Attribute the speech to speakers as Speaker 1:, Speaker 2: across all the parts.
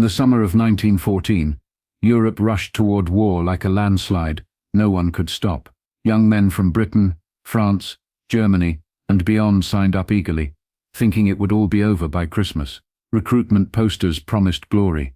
Speaker 1: In the summer of 1914, Europe rushed toward war like a landslide no one could stop. Young men from Britain, France, Germany, and beyond signed up eagerly, thinking it would all be over by Christmas. Recruitment posters promised glory.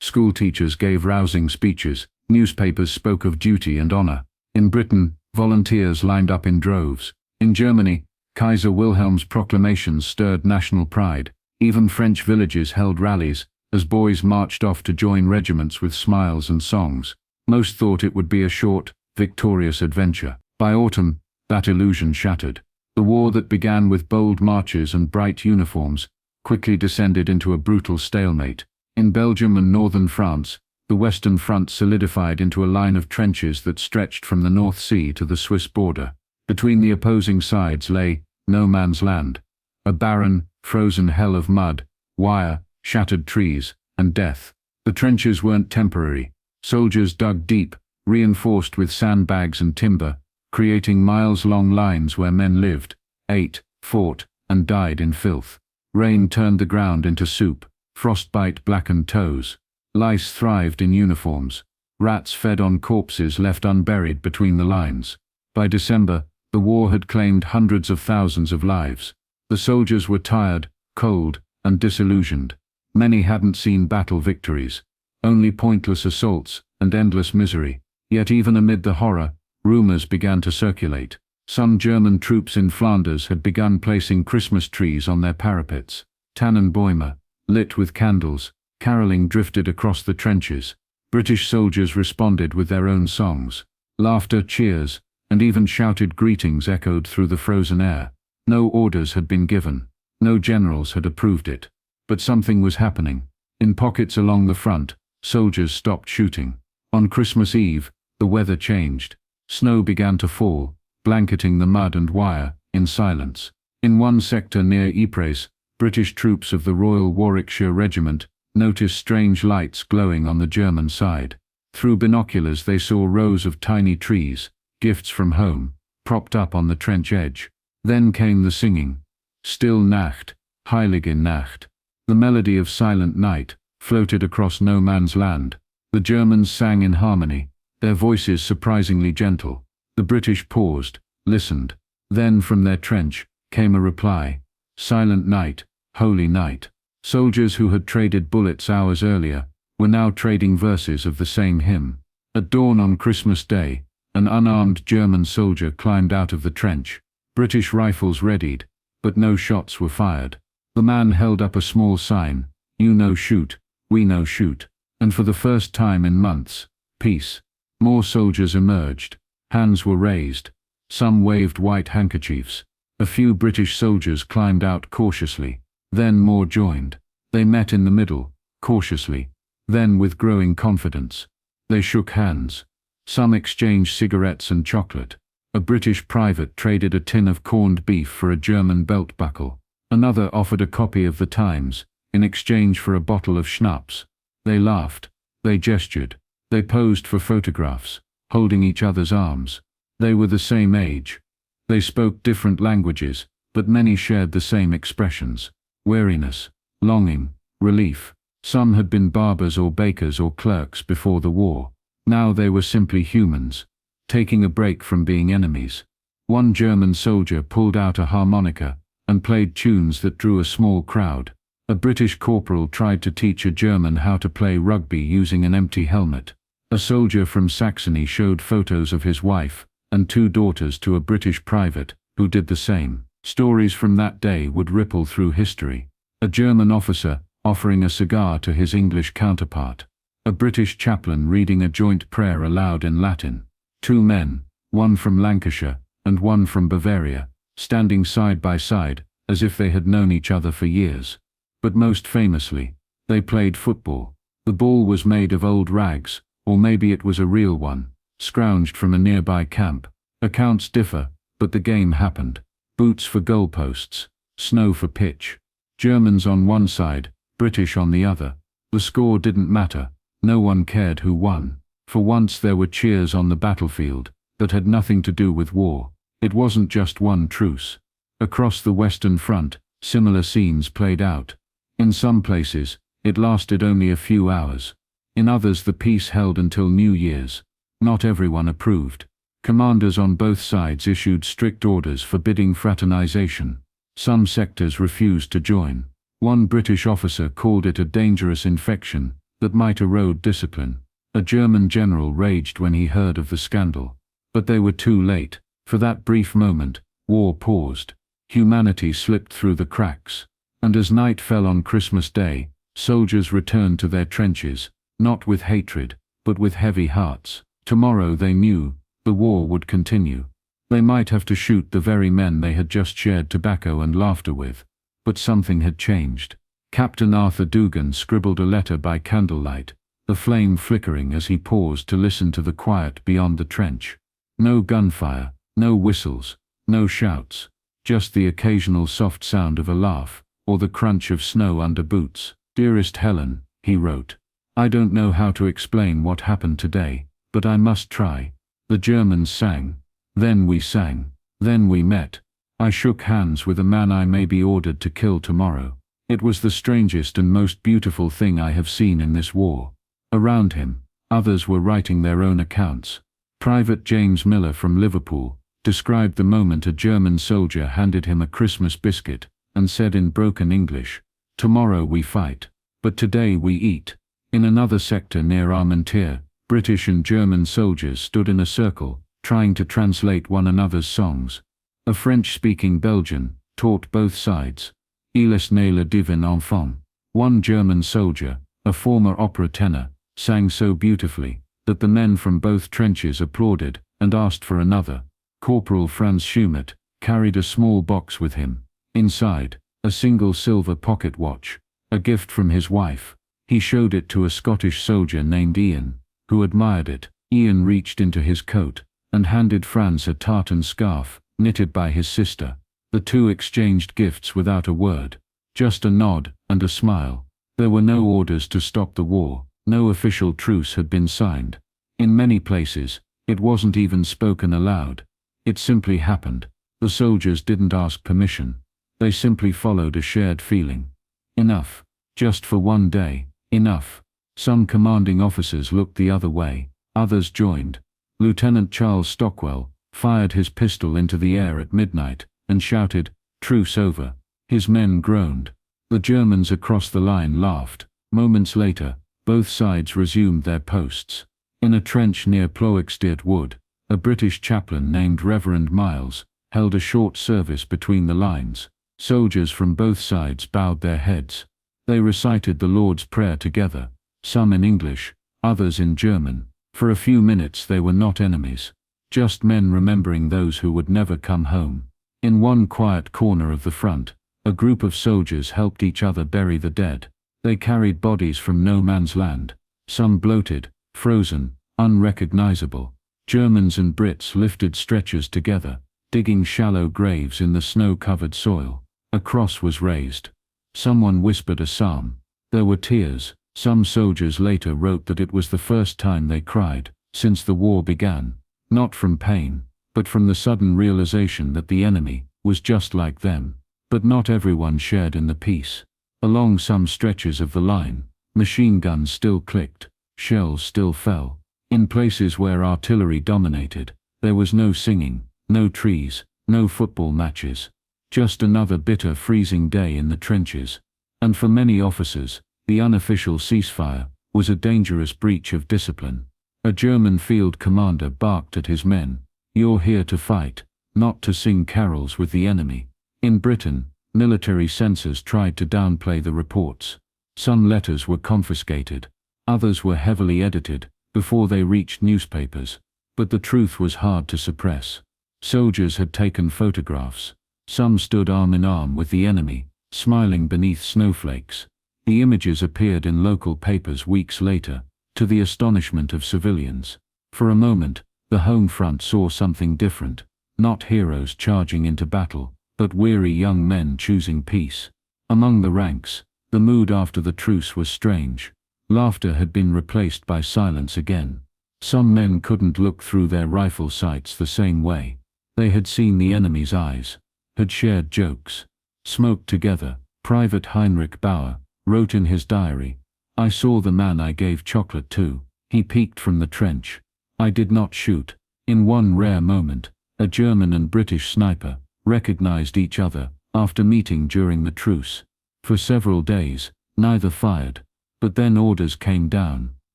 Speaker 1: School teachers gave rousing speeches. Newspapers spoke of duty and honor. In Britain, volunteers lined up in droves. In Germany, Kaiser Wilhelm's proclamations stirred national pride. Even French villages held rallies, as boys marched off to join regiments with smiles and songs. Most thought it would be a short, victorious adventure. By autumn, that illusion shattered. The war that began with bold marches and bright uniforms quickly descended into a brutal stalemate. In Belgium and northern France, the Western Front solidified into a line of trenches that stretched from the North Sea to the Swiss border. Between the opposing sides lay no man's land, a barren, frozen hell of mud, wire, shattered trees, and death. The trenches weren't temporary. Soldiers dug deep, reinforced with sandbags and timber, creating miles-long lines where men lived, ate, fought, and died in filth. Rain turned the ground into soup, frostbite blackened toes. Lice thrived in uniforms. Rats fed on corpses left unburied between the lines. By December, the war had claimed hundreds of thousands of lives. The soldiers were tired, cold, and disillusioned. Many hadn't seen battle victories, only pointless assaults and endless misery. Yet even amid the horror, rumors began to circulate. Some German troops in Flanders had begun placing Christmas trees on their parapets. Tannenbäume, lit with candles, caroling drifted across the trenches. British soldiers responded with their own songs. Laughter, cheers, and even shouted greetings echoed through the frozen air. No orders had been given. No generals had approved it. But something was happening. In pockets along the front, soldiers stopped shooting. On Christmas Eve, the weather changed. Snow began to fall, blanketing the mud and wire, in silence. In one sector near Ypres, British troops of the Royal Warwickshire Regiment noticed strange lights glowing on the German side. Through binoculars they saw rows of tiny trees, gifts from home, propped up on the trench edge. Then came the singing. Still Nacht, Heilige Nacht. The melody of Silent Night floated across no man's land. The Germans sang in harmony, their voices surprisingly gentle. The British paused, listened. Then from their trench came a reply. Silent Night, Holy Night. Soldiers who had traded bullets hours earlier were now trading verses of the same hymn. At dawn on Christmas Day, an unarmed German soldier climbed out of the trench. British rifles readied, but no shots were fired. The man held up a small sign, "You no shoot, we no shoot." And for the first time in months, peace. More soldiers emerged. Hands were raised. Some waved white handkerchiefs. A few British soldiers climbed out cautiously. Then more joined. They met in the middle, cautiously. Then with growing confidence. They shook hands. Some exchanged cigarettes and chocolate. A British private traded a tin of corned beef for a German belt buckle. Another offered a copy of the Times, in exchange for a bottle of schnapps. They laughed. They gestured. They posed for photographs, holding each other's arms. They were the same age. They spoke different languages, but many shared the same expressions. Weariness, longing, relief. Some had been barbers or bakers or clerks before the war. Now they were simply humans, taking a break from being enemies. One German soldier pulled out a harmonica and played tunes that drew a small crowd. A British corporal tried to teach a German how to play rugby using an empty helmet. A soldier from Saxony showed photos of his wife and 2 daughters to a British private, who did the same. Stories from that day would ripple through history. A German officer offering a cigar to his English counterpart. A British chaplain reading a joint prayer aloud in Latin. 2 men, one from Lancashire and one from Bavaria, standing side by side, as if they had known each other for years. But most famously, they played football. The ball was made of old rags, or maybe it was a real one, scrounged from a nearby camp. Accounts differ, but the game happened. Boots for goalposts, snow for pitch. Germans on one side, British on the other. The score didn't matter. No one cared who won. For once there were cheers on the battlefield that had nothing to do with war. It wasn't just one truce. Across the Western Front, similar scenes played out. In some places, It lasted only a few hours. In others the peace held until New Year's. Not everyone approved. Commanders on both sides issued strict orders forbidding fraternization. Some sectors refused to join. One British officer called it a dangerous infection that might erode discipline. A German general raged when he heard of the scandal. But they were too late. For that brief moment, war paused. Humanity slipped through the cracks. And as night fell on Christmas Day, soldiers returned to their trenches, not with hatred, but with heavy hearts. Tomorrow, they knew, the war would continue. They might have to shoot the very men they had just shared tobacco and laughter with. But something had changed. Captain Arthur Dugan scribbled a letter by candlelight, the flame flickering as he paused to listen to the quiet beyond the trench. No gunfire, no whistles, no shouts, just the occasional soft sound of a laugh, or the crunch of snow under boots. "Dearest Helen," he wrote, "I don't know how to explain what happened today, but I must try. The Germans sang. Then we sang. Then we met. I shook hands with a man I may be ordered to kill tomorrow. It was the strangest and most beautiful thing I have seen in this war." Around him, others were writing their own accounts. Private James Miller from Liverpool described the moment a German soldier handed him a Christmas biscuit and said in broken English, "Tomorrow we fight, but today we eat." In another sector near Armentières, British and German soldiers stood in a circle, trying to translate one another's songs. A French-speaking Belgian taught both sides. "Il est né le divin enfant." One German soldier, a former opera tenor, sang so beautifully that the men from both trenches applauded and asked for another. Corporal Franz Schumert carried a small box with him. Inside, a single silver pocket watch, a gift from his wife. He showed it to a Scottish soldier named Ian, who admired it. Ian reached into his coat and handed Franz a tartan scarf, knitted by his sister. The two exchanged gifts without a word, just a nod and a smile. There were no orders to stop the war, no official truce had been signed. In many places, it wasn't even spoken aloud. It simply happened. The soldiers didn't ask permission. They simply followed a shared feeling. Enough. Just for one day, enough. Some commanding officers looked the other way, others joined. Lieutenant Charles Stockwell fired his pistol into the air at midnight and shouted, "Truce over." His men groaned. The Germans across the line laughed. Moments later, both sides resumed their posts. In a trench near Ploegsteert Wood, a British chaplain named Reverend Miles held a short service between the lines. Soldiers from both sides bowed their heads. They recited the Lord's Prayer together, some in English, others in German. For a few minutes they were not enemies, just men remembering those who would never come home. In one quiet corner of the front, a group of soldiers helped each other bury the dead. They carried bodies from no man's land, some bloated, frozen, unrecognizable. Germans and Brits lifted stretchers together, digging shallow graves in the snow-covered soil. A cross was raised. Someone whispered a psalm. There were tears. Some soldiers later wrote that it was the first time they cried since the war began, not from pain, but from the sudden realization that the enemy was just like them. But not everyone shared in the peace. Along some stretches of the line, machine guns still clicked, shells still fell. In places where artillery dominated, there was no singing, no trees, no football matches. Just another bitter freezing day in the trenches. And for many officers, the unofficial ceasefire was a dangerous breach of discipline. A German field commander barked at his men, "You're here to fight, not to sing carols with the enemy." In Britain, military censors tried to downplay the reports. Some letters were confiscated, others were heavily edited before they reached newspapers. But the truth was hard to suppress. Soldiers had taken photographs. Some stood arm in arm with the enemy, smiling beneath snowflakes. The images appeared in local papers weeks later, to the astonishment of civilians. For a moment, the home front saw something different, not heroes charging into battle, but weary young men choosing peace. Among the ranks, the mood after the truce was strange. Laughter had been replaced by silence again. Some men couldn't look through their rifle sights the same way. They had seen the enemy's eyes, had shared jokes, smoked together. Private Heinrich Bauer, wrote in his diary, "I saw the man I gave chocolate to. He peeked from the trench. I did not shoot." In one rare moment, a German and British sniper recognized each other after meeting during the truce. For several days, neither fired. But then orders came down.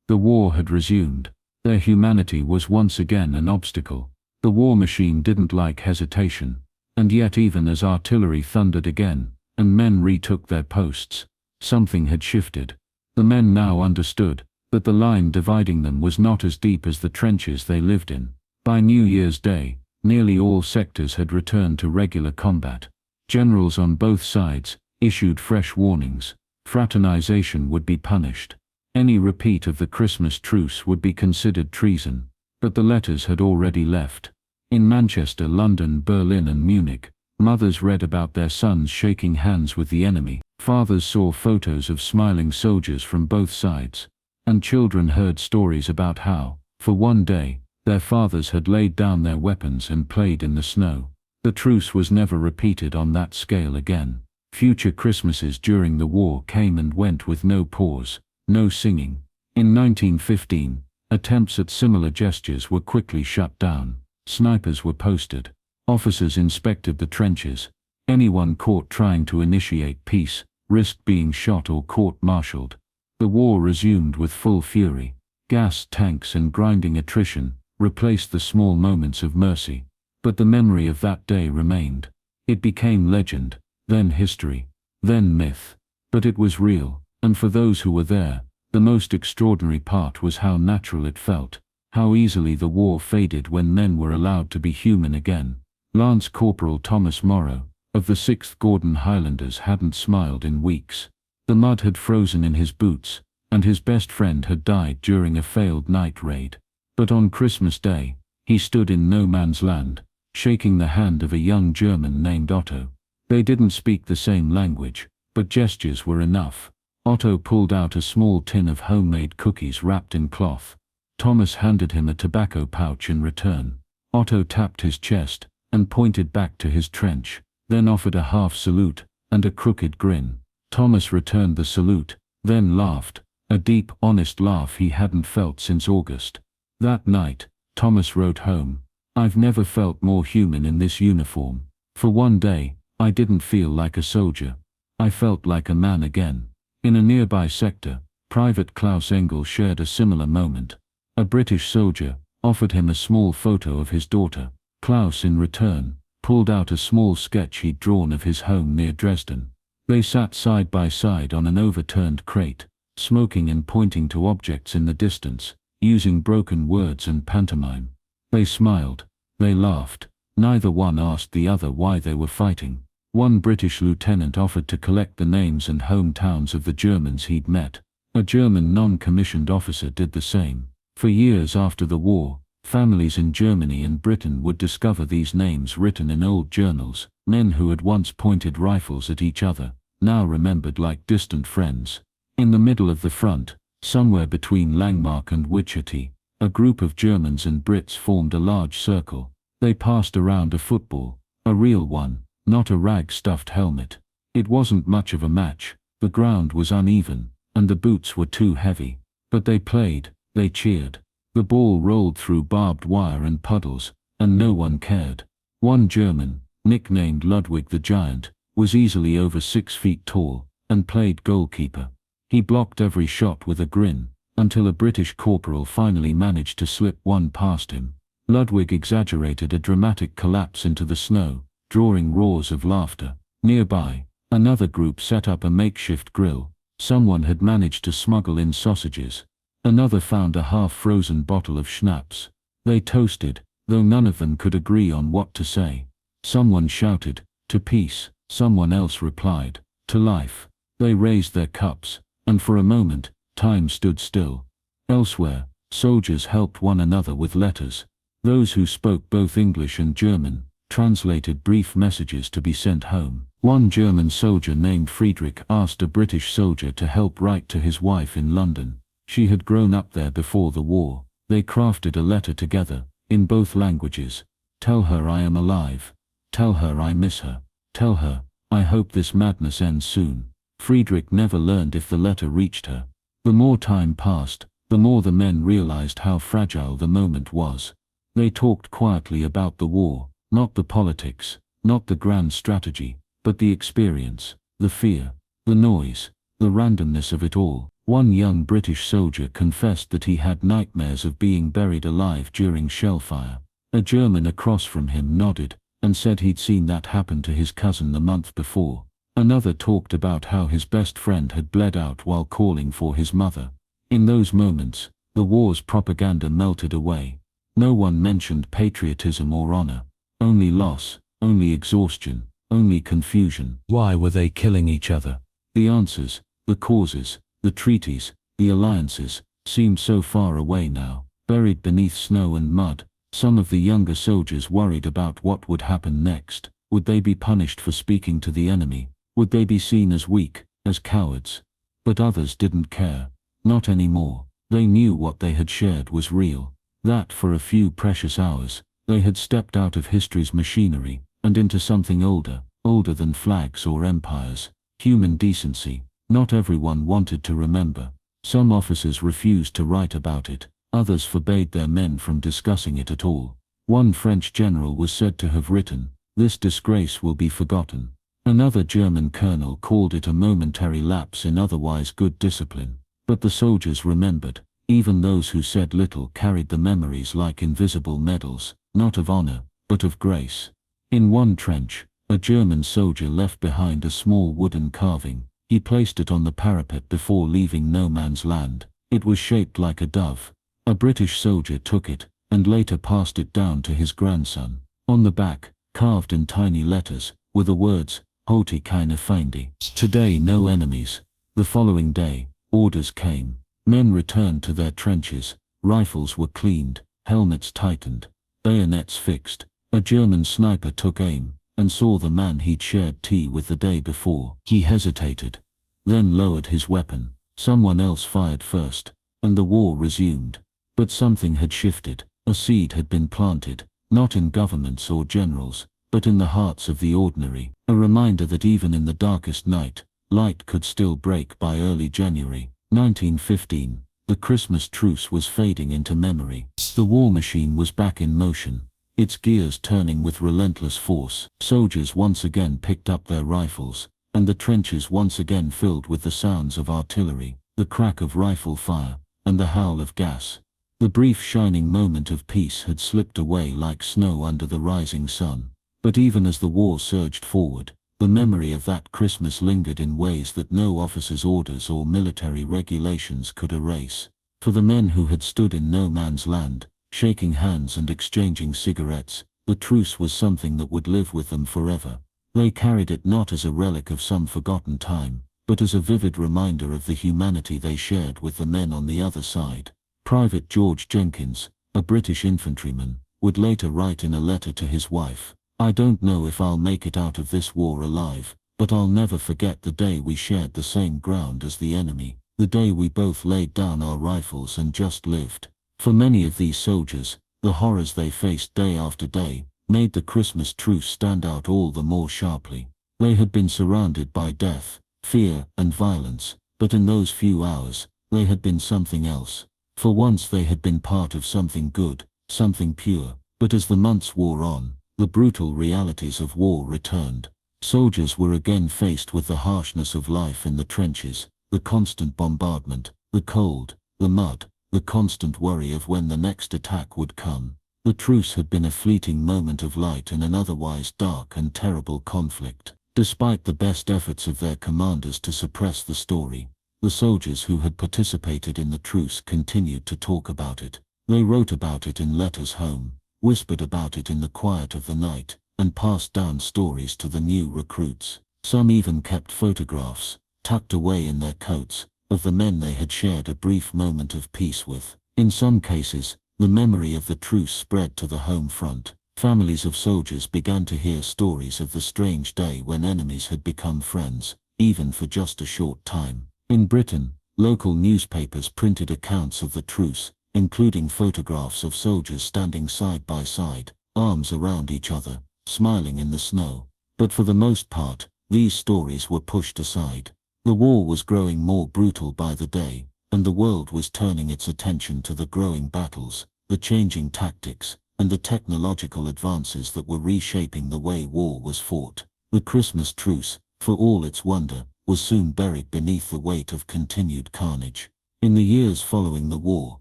Speaker 1: The war had resumed. Their humanity was once again an obstacle. The war machine didn't like hesitation. And yet even as artillery thundered again, and men retook their posts, something had shifted. The men now understood that the line dividing them was not as deep as the trenches they lived in. By New Year's Day, nearly all sectors had returned to regular combat. Generals on both sides issued fresh warnings. Fraternization would be punished. Any repeat of the Christmas truce would be considered treason. But the letters had already left. In Manchester, London, Berlin and Munich, mothers read about their sons shaking hands with the enemy. Fathers saw photos of smiling soldiers from both sides. And children heard stories about how, for one day, their fathers had laid down their weapons and played in the snow. The truce was never repeated on that scale again. Future Christmases during the war came and went with no pause, no singing. In 1915, attempts at similar gestures were quickly shut down. Snipers were posted. Officers inspected the trenches. Anyone caught trying to initiate peace risked being shot or court-martialed. The war resumed with full fury. Gas tanks and grinding attrition replaced the small moments of mercy. But the memory of that day remained. It became legend, then history, then myth. But it was real, and for those who were there, the most extraordinary part was how natural it felt, how easily the war faded when men were allowed to be human again. Lance Corporal Thomas Morrow, of the 6th Gordon Highlanders, hadn't smiled in weeks. The mud had frozen in his boots, and his best friend had died during a failed night raid. But on Christmas Day, he stood in no man's land, shaking the hand of a young German named Otto. They didn't speak the same language, but gestures were enough. Otto pulled out a small tin of homemade cookies wrapped in cloth. Thomas handed him a tobacco pouch in return. Otto tapped his chest and pointed back to his trench, then offered a half salute and a crooked grin. Thomas returned the salute, then laughed, a deep, honest laugh he hadn't felt since August. That night, Thomas wrote home, "I've never felt more human in this uniform. For one day, I didn't feel like a soldier. I felt like a man again." In a nearby sector, Private Klaus Engel shared a similar moment. A British soldier offered him a small photo of his daughter. Klaus, in return, pulled out a small sketch he'd drawn of his home near Dresden. They sat side by side on an overturned crate, smoking and pointing to objects in the distance, using broken words and pantomime. They smiled. They laughed. Neither one asked the other why they were fighting. One British lieutenant offered to collect the names and hometowns of the Germans he'd met. A German non-commissioned officer did the same. For years after the war, families in Germany and Britain would discover these names written in old journals. Men who had once pointed rifles at each other, now remembered like distant friends. In the middle of the front, somewhere between Langmark and Wichita, a group of Germans and Brits formed a large circle. They passed around a football, a real one, not a rag-stuffed helmet. It wasn't much of a match. The ground was uneven, and the boots were too heavy. But they played, they cheered. The ball rolled through barbed wire and puddles, and no one cared. One German, nicknamed Ludwig the Giant, was easily over 6 feet tall, and played goalkeeper. He blocked every shot with a grin, until a British corporal finally managed to slip one past him. Ludwig exaggerated a dramatic collapse into the snow, drawing roars of laughter. Nearby, another group set up a makeshift grill. Someone had managed to smuggle in sausages. Another found a half-frozen bottle of schnapps. They toasted, though none of them could agree on what to say. Someone shouted, "To peace." Someone else replied, "To life." They raised their cups, and for a moment, time stood still. Elsewhere, soldiers helped one another with letters. Those who spoke both English and German translated brief messages to be sent home. One German soldier named Friedrich asked a British soldier to help write to his wife in London. She had grown up there before the war. They crafted a letter together, in both languages. "Tell her I am alive. Tell her I miss her. Tell her, I hope this madness ends soon."
Speaker 2: Friedrich never learned if the letter reached her. The more time passed, the more the men realized how fragile the moment was. They talked quietly about the war, not the politics, not the grand strategy, but the experience, the fear, the noise, the randomness of it all. One young British soldier confessed that he had nightmares of being buried alive during shellfire. A German across from him nodded, and said he'd seen that happen to his cousin the month before. Another talked about how his best friend had bled out while calling for his mother. In those moments, the war's propaganda melted away. No one mentioned patriotism or honor. Only loss, only exhaustion, only confusion. Why were they killing each other? The answers, the causes, the treaties, the alliances, seemed so far away now, buried beneath snow and mud. Some of the younger soldiers worried about what would happen next. Would they be punished for speaking to the enemy? Would they be seen as weak, as cowards? But others didn't care. Not anymore. They knew what they had shared was real. That for a few precious hours, they had stepped out of history's machinery, and into something older, older than flags or empires. Human decency. Not everyone wanted to remember. Some officers refused to write about it. Others forbade their men from discussing it at all. One French general was said to have written, "This disgrace will be forgotten." Another German colonel called it a momentary lapse in otherwise good discipline. But the soldiers remembered. Even those who said little carried the memories like invisible medals, not of honor, but of grace. In one trench, a German soldier left behind a small wooden carving. He placed it on the parapet before leaving no man's land. It was shaped like a dove. A British soldier took it, and later passed it down to his grandson. On the back, carved in tiny letters, were the words, "Heute keine Feinde." Today no enemies. The following day, orders came. Men returned to their trenches, rifles were cleaned, helmets tightened, bayonets fixed. A German sniper took aim, and saw the man he'd shared tea with the day before. He hesitated, then lowered his weapon. Someone else fired first, and the war resumed. But something had shifted. A seed had been planted, not in governments or generals, but in the hearts of the ordinary. A reminder that even in the darkest night, light could still break. By early January 1915, the Christmas truce was fading into memory. The war machine was back in motion, its gears turning with relentless force. Soldiers once again picked up their rifles, and the trenches once again filled with the sounds of artillery, the crack of rifle fire, and the howl of gas. The brief shining moment of peace had slipped away like snow under the rising sun. But even as the war surged forward, the memory of that Christmas lingered in ways that no officer's orders or military regulations could erase. For the men who had stood in no man's land, shaking hands and exchanging cigarettes, the truce was something that would live with them forever. They carried it not as a relic of some forgotten time, but as a vivid reminder of the humanity they shared with the men on the other side. Private George Jenkins, a British infantryman, would later write in a letter to his wife, "I don't know if I'll make it out of this war alive, but I'll never forget the day we shared the same ground as the enemy, the day we both laid down our rifles and just lived." For many of these soldiers, the horrors they faced day after day made the Christmas truce stand out all the more sharply. They had been surrounded by death, fear, and violence, but in those few hours, they had been something else. For once they had been part of something good, something pure. But as the months wore on, the brutal realities of war returned. Soldiers were again faced with the harshness of life in the trenches, the constant bombardment, the cold, the mud, the constant worry of when the next attack would come. The truce had been a fleeting moment of light in an otherwise dark and terrible conflict. Despite the best efforts of their commanders to suppress the story, the soldiers who had participated in the truce continued to talk about it. They wrote about it in letters home, whispered about it in the quiet of the night, and passed down stories to the new recruits. Some even kept photographs, tucked away in their coats, of the men they had shared a brief moment of peace with. In some cases, the memory of the truce spread to the home front. Families of soldiers began to hear stories of the strange day when enemies had become friends, even for just a short time. In Britain, local newspapers printed accounts of the truce, including photographs of soldiers standing side by side, arms around each other, smiling in the snow. But for the most part, these stories were pushed aside. The war was growing more brutal by the day, and the world was turning its attention to the growing battles, the changing tactics, and the technological advances that were reshaping the way war was fought. The Christmas Truce, for all its wonder, was soon buried beneath the weight of continued carnage. In the years following the war,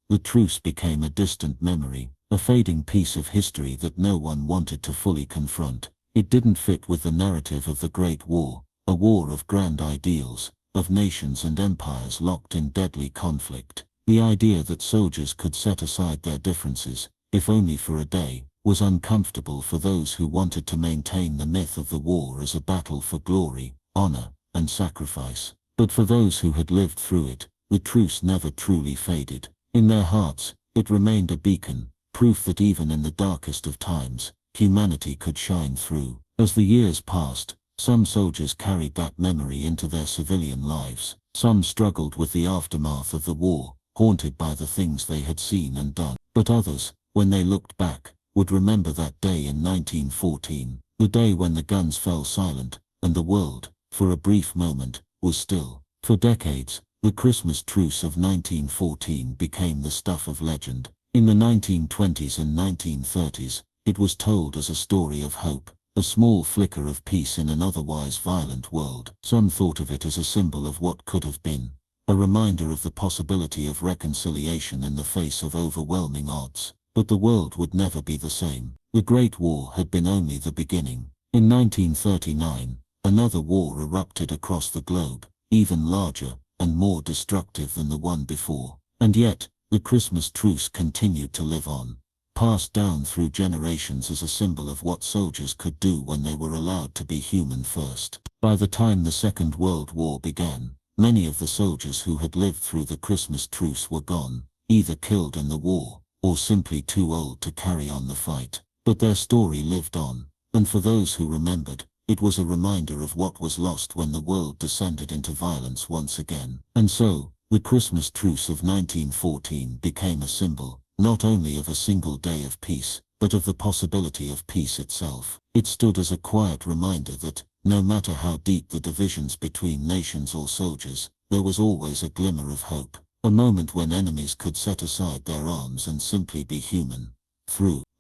Speaker 2: the truce became a distant memory, a fading piece of history that no one wanted to fully confront. It didn't fit with the narrative of the Great War, a war of grand ideals, of nations and empires locked in deadly conflict. The idea that soldiers could set aside their differences, if only for a day, was uncomfortable for those who wanted to maintain the myth of the war as a battle for glory, honor, and sacrifice. But for those who had lived through it, the truce never truly faded. In their hearts, it remained a beacon, proof that even in the darkest of times, humanity could shine through. As the years passed, some soldiers carried that memory into their civilian lives. Some struggled with the aftermath of the war, haunted by the things they had seen and done. But others, when they looked back, would remember that day in 1914, the day when the guns fell silent, and the world, for a brief moment, was still. For decades, the Christmas Truce of 1914 became the stuff of legend. In the 1920s and 1930s, it was told as a story of hope, a small flicker of peace in an otherwise violent world. Some thought of it as a symbol of what could have been, a reminder of the possibility of reconciliation in the face of overwhelming odds. But the world would never be the same. The Great War had been only the beginning. In 1939, another war erupted across the globe, even larger and more destructive than the one before. And yet, the Christmas Truce continued to live on, passed down through generations as a symbol of what soldiers could do when they were allowed to be human first. By the time the Second World War began, many of the soldiers who had lived through the Christmas Truce were gone, either killed in the war, or simply too old to carry on the fight. But their story lived on, and for those who remembered, it was a reminder of what was lost when the world descended into violence once again. And so, the Christmas Truce of 1914 became a symbol, not only of a single day of peace, but of the possibility of peace itself. It stood as a quiet reminder that, no matter how deep the divisions between nations or soldiers, there was always a glimmer of hope, a moment when enemies could set aside their arms and simply be human.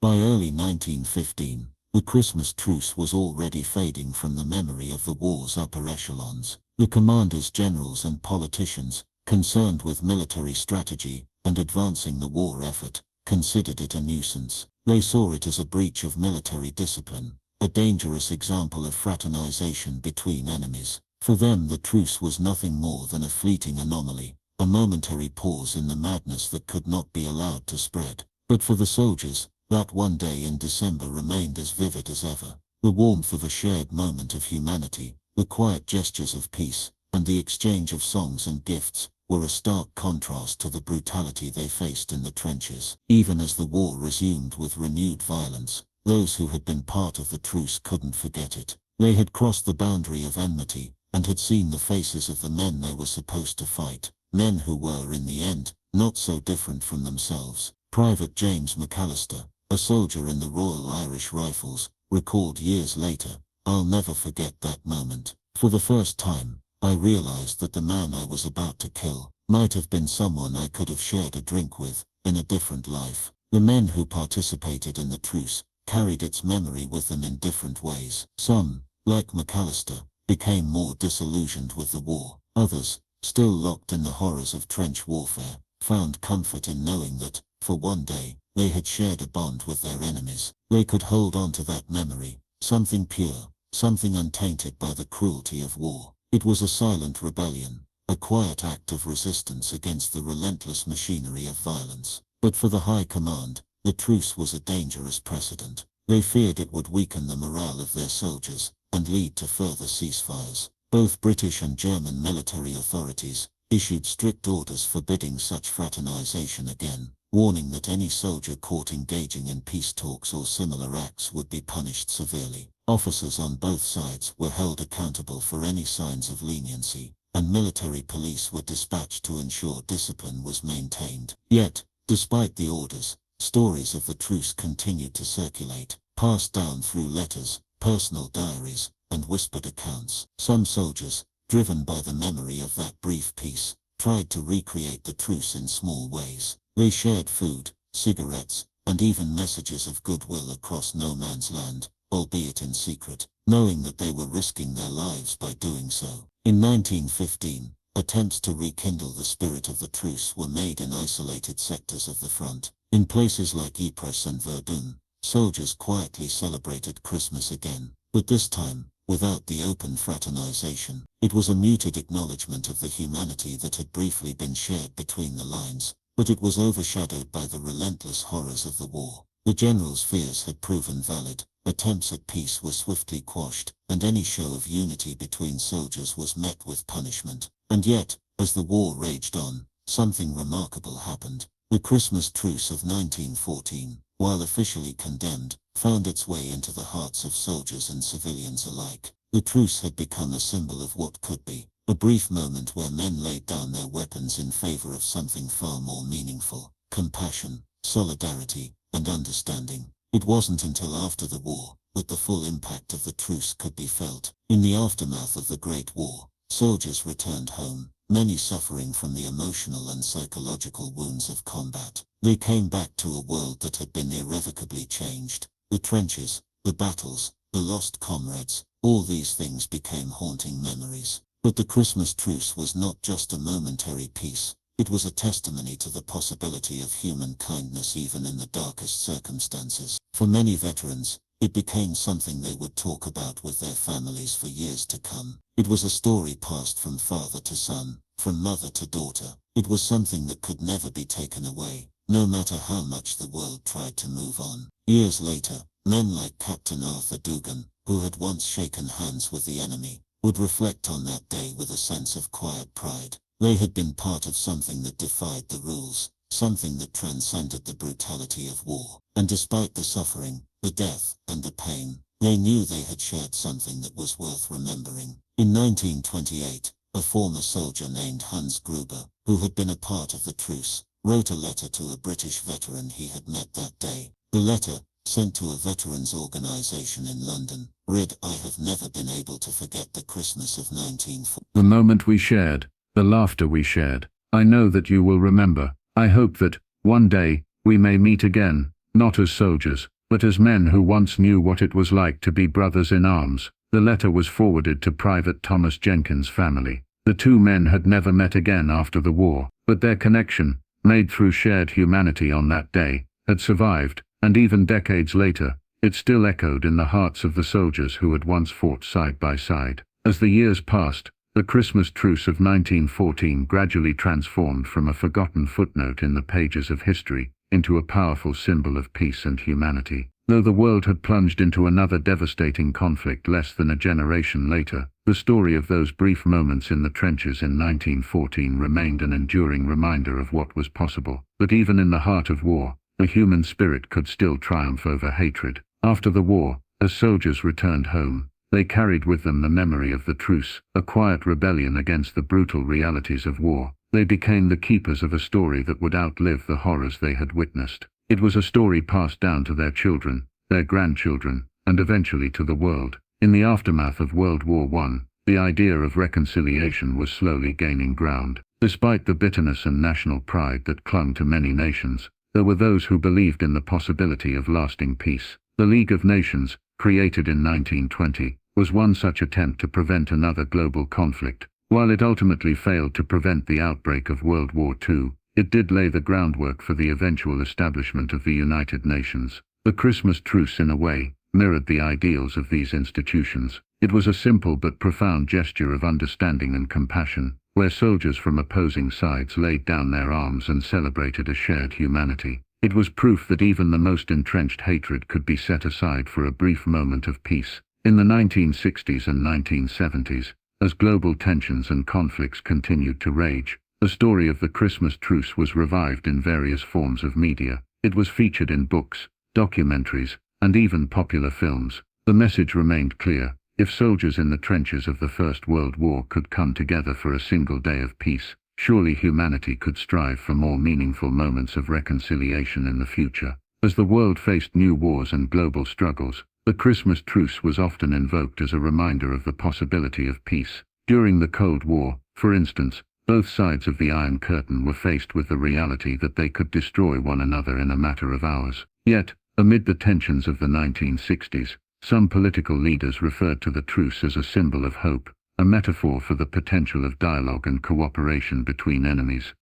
Speaker 2: By early 1915, the Christmas Truce was already fading from the memory of the war's upper echelons. The commanders, generals and politicians, concerned with military strategy and advancing the war effort, considered it a nuisance. They saw it as a breach of military discipline, a dangerous example of fraternization between enemies. For them, the truce was nothing more than a fleeting anomaly, a momentary pause in the madness that could not be allowed to spread. But for the soldiers, that one day in December remained as vivid as ever. The warmth of a shared moment of humanity, the quiet gestures of peace, and the exchange of songs and gifts, were a stark contrast to the brutality they faced in the trenches. Even as the war resumed with renewed violence, those who had been part of the truce couldn't forget it. They had crossed the boundary of enmity, and had seen the faces of the men they were supposed to fight, men who were, in the end, not so different from themselves. Private James McAllister, a soldier in the Royal Irish Rifles, recalled years later, "I'll never forget that moment. For the first time, I realized that the man I was about to kill might have been someone I could have shared a drink with, in a different life." The men who participated in the truce carried its memory with them in different ways. Some, like McAllister, became more disillusioned with the war. Others, still locked in the horrors of trench warfare, found comfort in knowing that, for one day, they had shared a bond with their enemies. They could hold on to that memory, something pure, something untainted by the cruelty of war. It was a silent rebellion, a quiet act of resistance against the relentless machinery of violence. But for the High Command, the truce was a dangerous precedent. They feared it would weaken the morale of their soldiers, and lead to further ceasefires. Both British and German military authorities issued strict orders forbidding such fraternization again, warning that any soldier caught engaging in peace talks or similar acts would be punished severely. Officers on both sides were held accountable for any signs of leniency, and military police were dispatched to ensure discipline was maintained. Yet, despite the orders, stories of the truce continued to circulate, passed down through letters, personal diaries, and whispered accounts. Some soldiers,
Speaker 3: driven by the memory of that brief peace, tried to recreate the truce in small ways. They shared food, cigarettes, and even messages of goodwill across no man's land, albeit in secret, knowing that they were risking their lives by doing so. In 1915, attempts to rekindle the spirit of the truce were made in isolated sectors of the front. In places like Ypres and Verdun, soldiers quietly celebrated Christmas again, but this time, without the open fraternization. It was a muted acknowledgement of the humanity that had briefly been shared between the lines, but it was overshadowed by the relentless horrors of the war. The general's fears had proven valid, attempts at peace were swiftly quashed, and any show of unity between soldiers was met with punishment. And yet, as the war raged on, something remarkable happened. The Christmas Truce of 1914, while officially condemned, found its way into the hearts of soldiers and civilians alike. The truce had become a symbol of what could be, a brief moment where men laid down their weapons in favor of something far more meaningful: compassion, solidarity, and understanding. It wasn't until after the war that the full impact of the truce could be felt. In the aftermath of the Great War, soldiers returned home, many suffering from the emotional and psychological wounds of combat. They came back to a world that had been irrevocably changed. The trenches, the battles, the lost comrades, all these things became haunting memories. But the Christmas Truce was not just a momentary peace. It was a testimony to the possibility of human kindness even in the darkest circumstances. For many veterans, it became something they would talk about with their families for years to come. It was a story passed from father to son, from mother to daughter. It was something that could never be taken away, no matter how much the world tried to move on. Years later, men like Captain Arthur Dugan, who had once shaken hands with the enemy, would reflect on that day with a sense of quiet pride. They had been part of something that defied the rules, something that transcended the brutality of war. And despite the suffering, the death, and the pain, they knew they had shared something that was worth remembering. In 1928, a former soldier named Hans Gruber, who had been a part of the truce, wrote a letter to a British veteran he had met that day. The letter, sent to a veterans organization in London, read, "I have never been able to forget the Christmas of 1940.
Speaker 1: The moment we shared, the laughter we shared. I know that you will remember. I hope that, one day, we may meet again, not as soldiers, but as men who once knew what it was like to be brothers in arms." The letter was forwarded to Private Thomas Jenkins' family. The two men had never met again after the war, but their connection, made through shared humanity on that day, had survived, and even decades later, it still echoed in the hearts of the soldiers who had once fought side by side. As the years passed, the Christmas Truce of 1914 gradually transformed from a forgotten footnote in the pages of history into a powerful symbol of peace and humanity. Though the world had plunged into another devastating conflict less than a generation later, the story of those brief moments in the trenches in 1914 remained an enduring reminder of what was possible. But even in the heart of war, the human spirit could still triumph over hatred. After the war, as soldiers returned home, they carried with them the memory of the truce, a quiet rebellion against the brutal realities of war. They became the keepers of a story that would outlive the horrors they had witnessed. It was a story passed down to their children, their grandchildren, and eventually to the world. In the aftermath of World War I, the idea of reconciliation was slowly gaining ground. Despite the bitterness and national pride that clung to many nations, there were those who believed in the possibility of lasting peace. The League of Nations, created in 1920, was one such attempt to prevent another global conflict. While it ultimately failed to prevent the outbreak of World War II, it did lay the groundwork for the eventual establishment of the United Nations. The Christmas Truce, in a way, mirrored the ideals of these institutions. It was a simple but profound gesture of understanding and compassion, where soldiers from opposing sides laid down their arms and celebrated a shared humanity. It was proof that even the most entrenched hatred could be set aside for a brief moment of peace. In the 1960s and 1970s, as global tensions and conflicts continued to rage, the story of the Christmas Truce was revived in various forms of media. It was featured in books, documentaries, and even popular films. The message remained clear: if soldiers in the trenches of the First World War could come together for a single day of peace, surely humanity could strive for more meaningful moments of reconciliation in the future. As the world faced new wars and global struggles, the Christmas Truce was often invoked as a reminder of the possibility of peace. During the Cold War, for instance, both sides of the Iron Curtain were faced with the reality that they could destroy one another in a matter of hours. Yet, amid the tensions of the 1960s, some political leaders referred to the truce as a symbol of hope, a metaphor for the potential of dialogue and cooperation between enemies.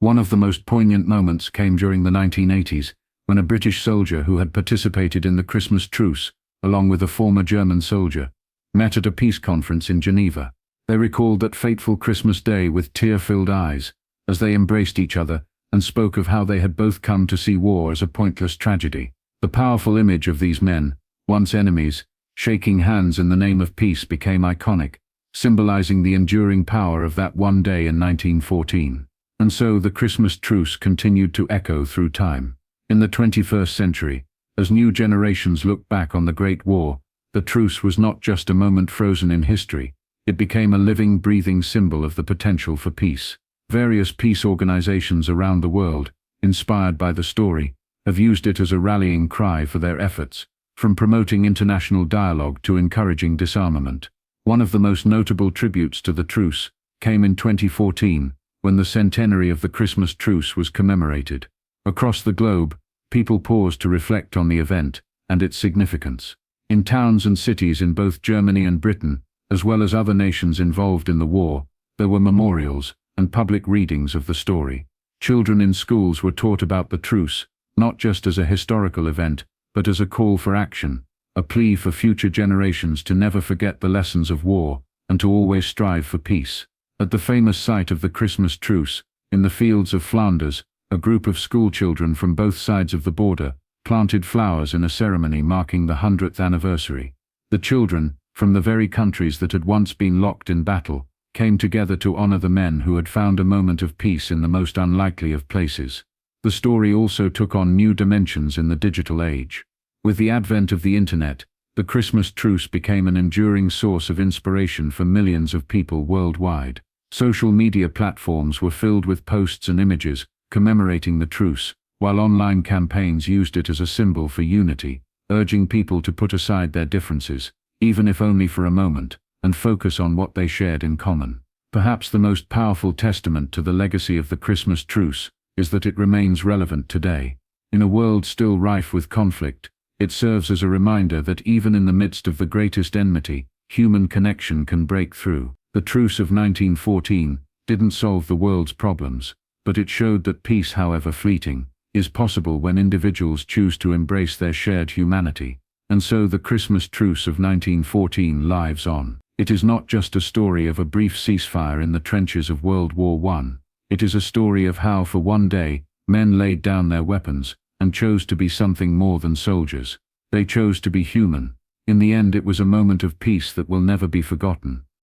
Speaker 1: One of the most poignant moments came during the 1980s, when a British soldier who had participated in the Christmas Truce, along with a former German soldier, met at a peace conference in Geneva. They recalled that fateful Christmas day with tear-filled eyes, as they embraced each other and spoke of how they had both come to see war as a pointless tragedy. The powerful image of these men, once enemies, shaking hands in the name of peace became iconic, symbolizing the enduring power of that one day in 1914. And so the Christmas Truce continued to echo through time. In the 21st century, as new generations look back on the Great War, the truce was not just a moment frozen in history, it became a living, breathing symbol of the potential for peace. Various peace organizations around the world, inspired by the story, have used it as a rallying cry for their efforts, from promoting international dialogue to encouraging disarmament. One of the most notable tributes to the truce came in 2014, when the centenary of the Christmas Truce was commemorated. Across the globe, people paused to reflect on the event and its significance. In towns and cities in both Germany and Britain, as well as other nations involved in the war, there were memorials and public readings of the story. Children in schools were taught about the truce, not just as a historical event, but as a call for action, a plea for future generations to never forget the lessons of war and to always strive for peace. At the famous site of the Christmas Truce, in the fields of Flanders, a group of schoolchildren from both sides of the border planted flowers in a ceremony marking the 100th anniversary. The children, from the very countries that had once been locked in battle, came together to honor the men who had found a moment of peace in the most unlikely of places. The story also took on new dimensions in the digital age. With the advent of the internet, the Christmas Truce became an enduring source of inspiration for millions of people worldwide. Social media platforms were filled with posts and images commemorating the truce, while online campaigns used it as a symbol for unity, urging people to put aside their differences, even if only for a moment, and focus on what they shared in common. Perhaps the most powerful testament to the legacy of the Christmas Truce is that it remains relevant today. In a world still rife with conflict, it serves as a reminder that even in the midst of the greatest enmity, human connection can break through. The Truce of 1914 didn't solve the world's problems, but it showed that peace, however fleeting, is possible when individuals choose to embrace their shared humanity. And so the Christmas Truce of 1914 lives on. It is not just a story of a brief ceasefire in the trenches of World War I. It is a story of how, for one day, men laid down their weapons and chose to be something more than soldiers. They chose to be human. In the end, it was a moment of peace that will never be forgotten.